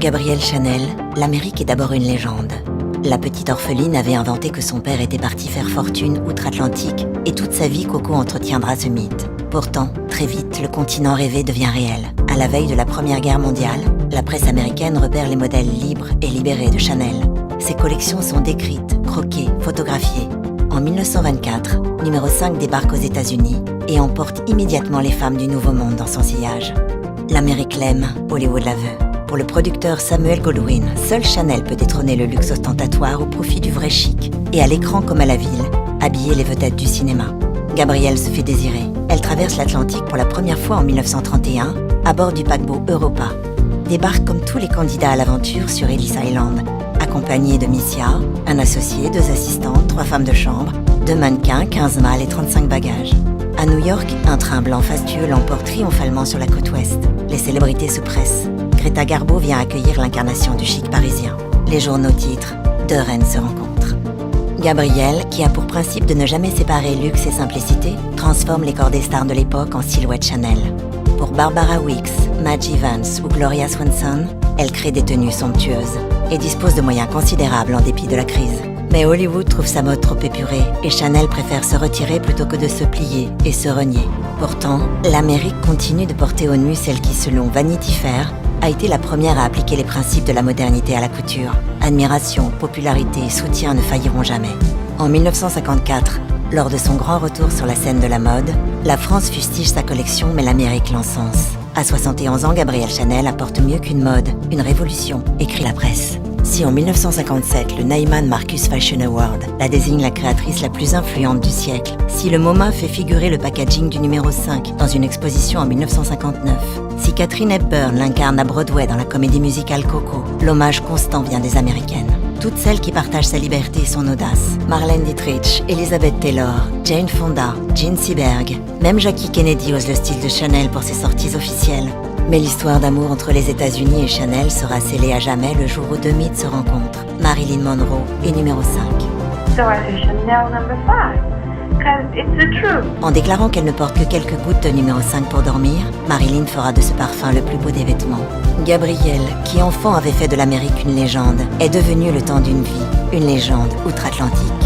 Gabrielle Chanel, l'Amérique est d'abord une légende. La petite orpheline avait inventé que son père était parti faire fortune outre-Atlantique et toute sa vie Coco entretiendra ce mythe. Pourtant, très vite, le continent rêvé devient réel. À la veille de la Première Guerre mondiale, la presse américaine repère les modèles libres et libérés de Chanel. Ses collections sont décrites, croquées, photographiées. En 1924, numéro 5 débarque aux États-Unis et emporte immédiatement les femmes du Nouveau Monde dans son sillage. L'Amérique l'aime, Hollywood la veut. Pour le producteur Samuel Goldwyn, seul Chanel peut détrôner le luxe ostentatoire au profit du vrai chic. Et à l'écran comme à la ville, habiller les vedettes du cinéma. Gabrielle se fait désirer. Elle traverse l'Atlantique pour la première fois en 1931, à bord du paquebot Europa. Débarque comme tous les candidats à l'aventure sur Ellis Island, accompagnée de Missia, un associé, 2 assistantes, 3 femmes de chambre, 2 mannequins, 15 malles et 35 bagages. À New York, un train blanc fastueux l'emporte triomphalement sur la côte ouest. Les célébrités se pressent. Greta Garbo vient accueillir l'incarnation du chic parisien. Les journaux titrent « Deux reines se rencontrent ». Gabrielle, qui a pour principe de ne jamais séparer luxe et simplicité, transforme les corps des stars de l'époque en silhouette Chanel. Pour Barbara Wicks, Madge Evans ou Gloria Swanson, elle crée des tenues somptueuses et dispose de moyens considérables en dépit de la crise. Mais Hollywood trouve sa mode trop épurée et Chanel préfère se retirer plutôt que de se plier et se renier. Pourtant, l'Amérique continue de porter au nu celle qui, selon Vanity Fair, a été la première à appliquer les principes de la modernité à la couture. Admiration, popularité et soutien ne failliront jamais. En 1954, lors de son grand retour sur la scène de la mode, la France fustige sa collection mais l'Amérique l'encense. À 71 ans, Gabrielle Chanel apporte mieux qu'une mode, une révolution, écrit la presse. Si en 1957, le Neiman Marcus Fashion Award la désigne la créatrice la plus influente du siècle, si le MoMA fait figurer le packaging du numéro 5 dans une exposition en 1959, si Katharine Hepburn l'incarne à Broadway dans la comédie musicale Coco, l'hommage constant vient des Américaines. Toutes celles qui partagent sa liberté et son audace. Marlène Dietrich, Elizabeth Taylor, Jane Fonda, Jean Seberg, même Jackie Kennedy ose le style de Chanel pour ses sorties officielles. Mais l'histoire d'amour entre les États-Unis et Chanel sera scellée à jamais le jour où 2 mythes se rencontrent, Marilyn Monroe et numéro 5. So I say Chanel number 5, because it's the truth. En déclarant qu'elle ne porte que quelques gouttes de numéro 5 pour dormir, Marilyn fera de ce parfum le plus beau des vêtements. Gabrielle, qui enfant avait fait de l'Amérique une légende, est devenue le temps d'une vie, une légende outre-Atlantique.